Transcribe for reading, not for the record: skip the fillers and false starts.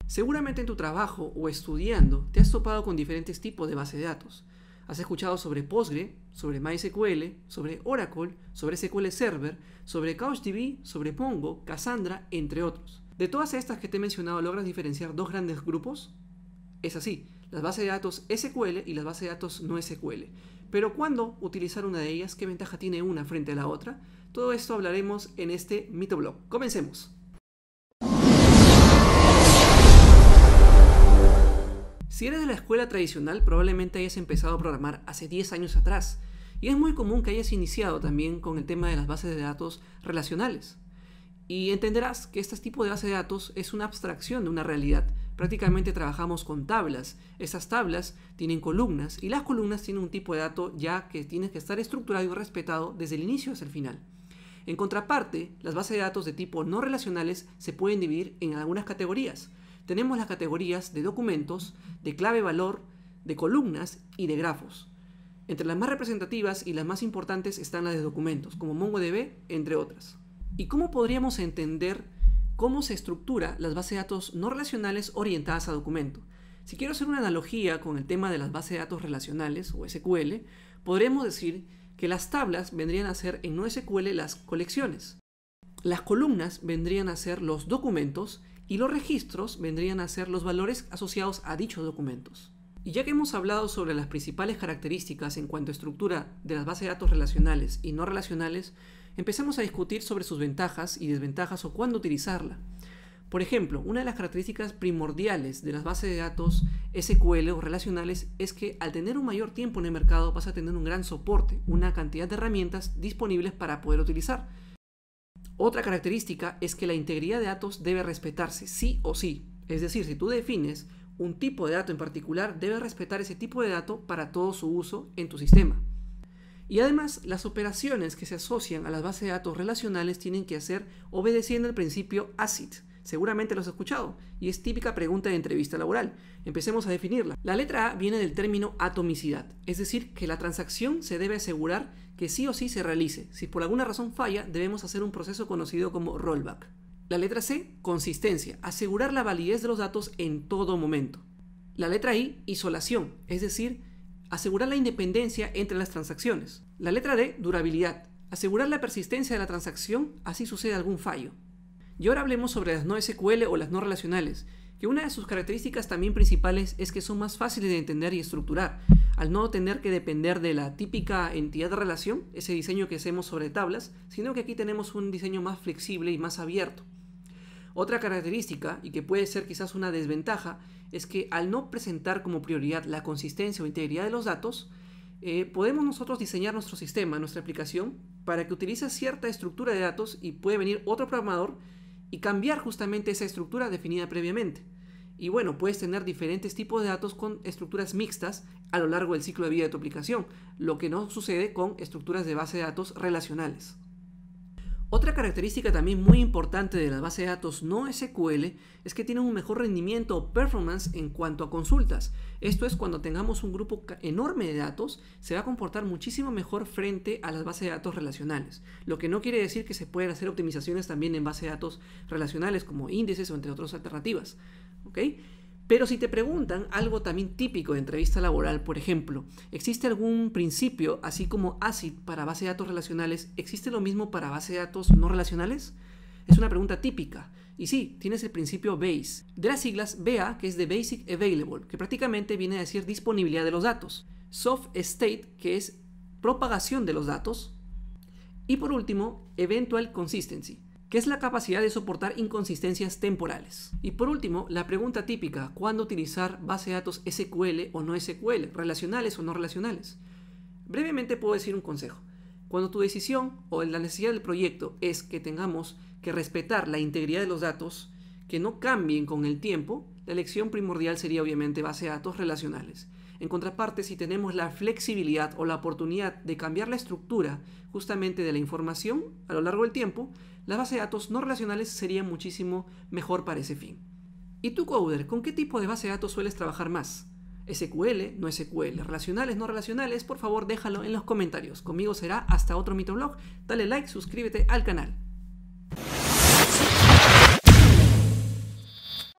Seguramente en tu trabajo o estudiando te has topado con diferentes tipos de base de datos. Has escuchado sobre Postgre, sobre MySQL, sobre Oracle, sobre SQL Server, sobre CouchDB, sobre Mongo, Cassandra, entre otros. De todas estas que te he mencionado, ¿logras diferenciar dos grandes grupos? Es así, las bases de datos SQL y las bases de datos no SQL. Pero ¿cuándo utilizar una de ellas? ¿Qué ventaja tiene una frente a la otra? Todo esto hablaremos en este Mitoblog. Comencemos. Si eres de la escuela tradicional, probablemente hayas empezado a programar hace 10 años atrás. Y es muy común que hayas iniciado también con el tema de las bases de datos relacionales. Y entenderás que este tipo de base de datos es una abstracción de una realidad. Prácticamente trabajamos con tablas. Esas tablas tienen columnas y las columnas tienen un tipo de dato ya que tiene que estar estructurado y respetado desde el inicio hasta el final. En contraparte, las bases de datos de tipo no relacionales se pueden dividir en algunas categorías. Tenemos las categorías de documentos, de clave-valor, de columnas y de grafos. Entre las más representativas y las más importantes están las de documentos, como MongoDB, entre otras. ¿Y cómo podríamos entender cómo se estructura las bases de datos no relacionales orientadas a documento? Si quiero hacer una analogía con el tema de las bases de datos relacionales o SQL, podremos decir que las tablas vendrían a ser en no SQL las colecciones. Las columnas vendrían a ser los documentos y los registros vendrían a ser los valores asociados a dichos documentos. Y ya que hemos hablado sobre las principales características en cuanto a estructura de las bases de datos relacionales y no relacionales, empecemos a discutir sobre sus ventajas y desventajas o cuándo utilizarla. Por ejemplo, una de las características primordiales de las bases de datos SQL o relacionales es que al tener un mayor tiempo en el mercado vas a tener un gran soporte, una cantidad de herramientas disponibles para poder utilizar. Otra característica es que la integridad de datos debe respetarse sí o sí. Es decir, si tú defines un tipo de dato en particular, debes respetar ese tipo de dato para todo su uso en tu sistema. Y además, las operaciones que se asocian a las bases de datos relacionales tienen que hacer obedeciendo el principio ACID. Seguramente lo has escuchado y es típica pregunta de entrevista laboral. Empecemos a definirla. La letra A viene del término atomicidad, es decir, que la transacción se debe asegurar que sí o sí se realice. Si por alguna razón falla, debemos hacer un proceso conocido como rollback. La letra C, consistencia, asegurar la validez de los datos en todo momento. La letra I, isolación, es decir, asegurar la independencia entre las transacciones. La letra D, durabilidad, asegurar la persistencia de la transacción así sucede algún fallo. Y ahora hablemos sobre las no SQL o las no relacionales, que una de sus características también principales es que son más fáciles de entender y estructurar, al no tener que depender de la típica entidad de relación, ese diseño que hacemos sobre tablas, sino que aquí tenemos un diseño más flexible y más abierto. Otra característica, y que puede ser quizás una desventaja, es que al no presentar como prioridad la consistencia o integridad de los datos, podemos nosotros diseñar nuestro sistema, nuestra aplicación, para que utilice cierta estructura de datos y puede venir otro programador y cambiar justamente esa estructura definida previamente. Y bueno, puedes tener diferentes tipos de datos con estructuras mixtas a lo largo del ciclo de vida de tu aplicación, lo que no sucede con estructuras de base de datos relacionales. Otra característica también muy importante de las bases de datos no SQL es que tienen un mejor rendimiento o performance en cuanto a consultas. Esto es, cuando tengamos un grupo enorme de datos, se va a comportar muchísimo mejor frente a las bases de datos relacionales. Lo que no quiere decir que se pueden hacer optimizaciones también en bases de datos relacionales como índices o entre otras alternativas. ¿Ok? Pero si te preguntan algo también típico de entrevista laboral, por ejemplo, ¿existe algún principio, así como ACID para base de datos relacionales, existe lo mismo para base de datos no relacionales? Es una pregunta típica. Y sí, tienes el principio BASE, de las siglas BA, que es de Basic Available, que prácticamente viene a decir disponibilidad de los datos. Soft State, que es propagación de los datos. Y por último, Eventual Consistency, que es la capacidad de soportar inconsistencias temporales. Y por último, la pregunta típica, ¿cuándo utilizar base de datos SQL o no SQL, relacionales o no relacionales? Brevemente puedo decir un consejo. Cuando tu decisión o la necesidad del proyecto es que tengamos que respetar la integridad de los datos, que no cambien con el tiempo, la elección primordial sería obviamente base de datos relacionales. En contraparte, si tenemos la flexibilidad o la oportunidad de cambiar la estructura justamente de la información a lo largo del tiempo, la base de datos no relacionales sería muchísimo mejor para ese fin. ¿Y tú, coder, con qué tipo de base de datos sueles trabajar más? ¿SQL, no SQL, relacionales, no relacionales? Por favor, déjalo en los comentarios. Conmigo será hasta otro Mitoblog. Dale like, suscríbete al canal.